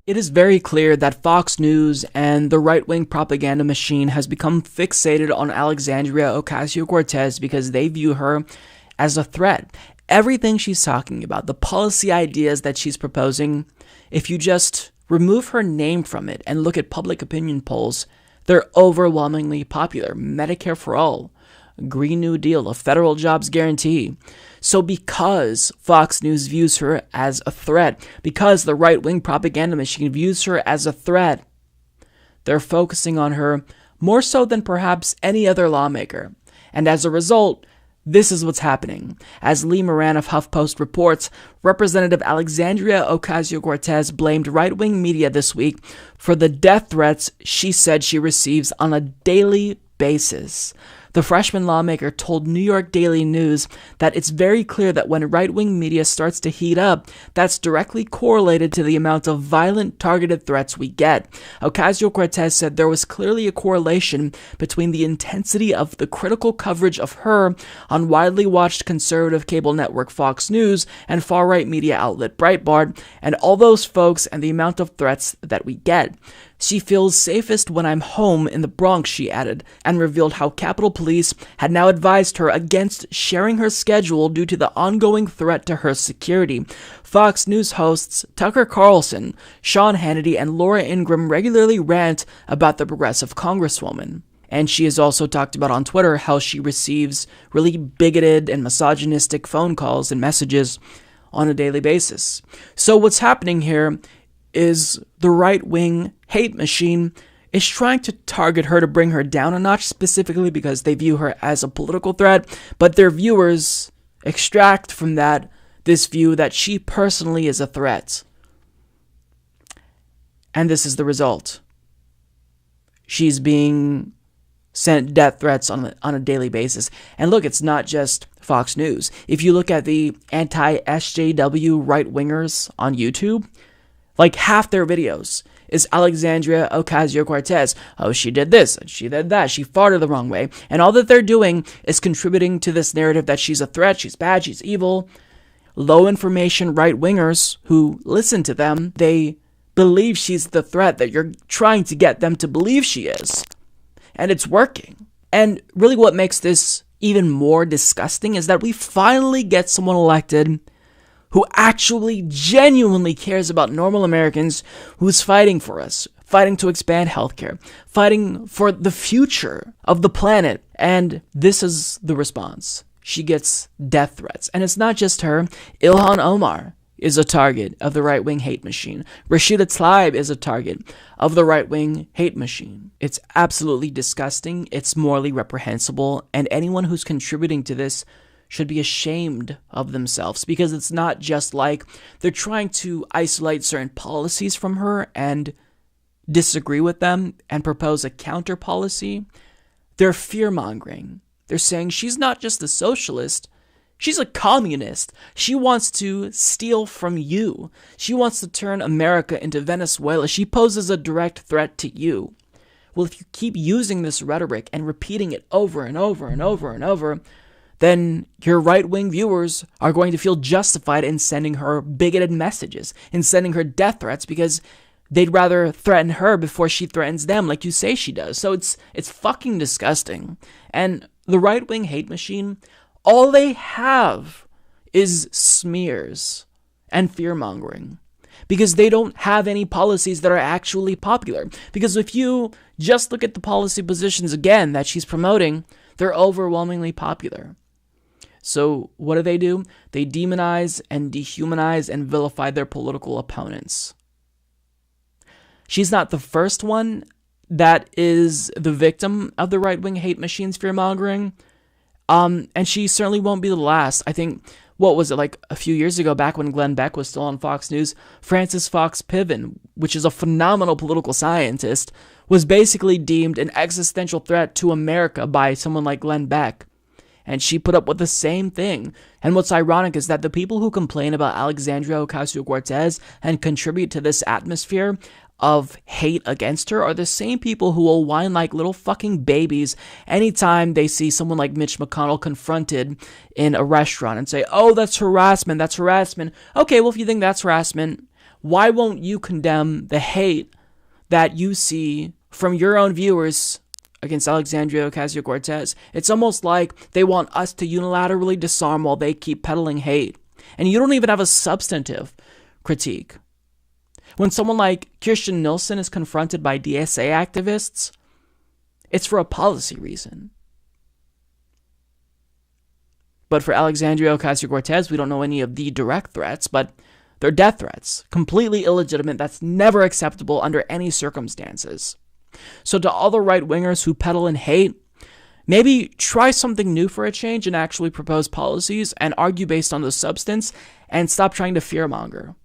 It is very clear that Fox News and the right-wing propaganda machine has become fixated on Alexandria Ocasio-Cortex because they view her as a threat. Everything she's talking about, the policy ideas that she's proposing, if you just remove her name from it and look at public opinion polls, they're overwhelmingly popular. Medicare for all, Green New Deal, a federal jobs guarantee. So because Fox News views her as a threat, because the right-wing propaganda machine views her as a threat, they're focusing on her more so than perhaps any other lawmaker. And as a result, this is what's happening. As Lee Moran of HuffPost reports, Representative Alexandria Ocasio-Cortex blamed right-wing media this week for the death threats she said she receives on a daily basis. The freshman lawmaker told New York Daily News that it's very clear that when right-wing media starts to heat up, that's directly correlated to the amount of violent targeted threats we get. Ocasio-Cortex said there was clearly a correlation between the intensity of the critical coverage of her on widely watched conservative cable network Fox News and far-right media outlet Breitbart, and all those folks and the amount of threats that we get. She feels safest when I'm home in the Bronx, she added, and revealed how Capitol Police had now advised her against sharing her schedule due to the ongoing threat to her security. Fox News hosts Tucker Carlson, Sean Hannity, and Laura Ingraham regularly rant about the progressive congresswoman. And she has also talked about on Twitter how she receives really bigoted and misogynistic phone calls and messages on a daily basis. So what's happening here is the right-wing hate machine is trying to target her to bring her down a notch, specifically because they view her as a political threat, but their viewers extract from that this view that she personally is a threat. And this is the result. She's being sent death threats on a daily basis. And look, it's not just Fox News. If you look at the anti-SJW right-wingers on YouTube, like half their videos is Alexandria Ocasio-Cortex. Oh, she did this, and she did that, she farted the wrong way. And all that they're doing is contributing to this narrative that she's a threat, she's bad, she's evil. Low information right-wingers who listen to them, they believe she's the threat that you're trying to get them to believe she is. And it's working. And really what makes this even more disgusting is that we finally get someone elected who actually genuinely cares about normal Americans, who's fighting for us, fighting to expand healthcare, fighting for the future of the planet. And this is the response. She gets death threats. And it's not just her. Ilhan Omar is a target of the right-wing hate machine. Rashida Tlaib is a target of the right-wing hate machine. It's absolutely disgusting. It's morally reprehensible. And anyone who's contributing to this should be ashamed of themselves, because it's not just like they're trying to isolate certain policies from her and disagree with them and propose a counter policy. They're fear-mongering. They're saying she's not just a socialist, she's a communist. She wants to steal from you. She wants to turn America into Venezuela. She poses a direct threat to you. Well, if you keep using this rhetoric and repeating it over and over and over and over, then your right-wing viewers are going to feel justified in sending her bigoted messages, in sending her death threats, because they'd rather threaten her before she threatens them like you say she does. So it's fucking disgusting. And the right-wing hate machine, all they have is smears and fear-mongering, because they don't have any policies that are actually popular. Because if you just look at the policy positions again that she's promoting, they're overwhelmingly popular. So what do? They demonize and dehumanize and vilify their political opponents. She's not the first one that is the victim of the right-wing hate machine's fear-mongering. And she certainly won't be the last. I think, what was it, like a few years ago, back when Glenn Beck was still on Fox News, Frances Fox Piven, which is a phenomenal political scientist, was basically deemed an existential threat to America by someone like Glenn Beck. And she put up with the same thing. And what's ironic is that the people who complain about Alexandria Ocasio-Cortex and contribute to this atmosphere of hate against her are the same people who will whine like little fucking babies anytime they see someone like Mitch McConnell confronted in a restaurant and say, oh, that's harassment, that's harassment. Okay, well, if you think that's harassment, Why won't you condemn the hate that you see from your own viewers against Alexandria Ocasio-Cortex? It's almost like they want us to unilaterally disarm while they keep peddling hate. And you don't even have a substantive critique. When someone like Kirstjen Nielsen is confronted by DSA activists, it's for a policy reason. But for Alexandria Ocasio-Cortex, we don't know any of the direct threats, but they're death threats. Completely illegitimate. That's never acceptable under any circumstances. So to all the right-wingers who peddle in hate, maybe try something new for a change and actually propose policies and argue based on the substance and stop trying to fearmonger.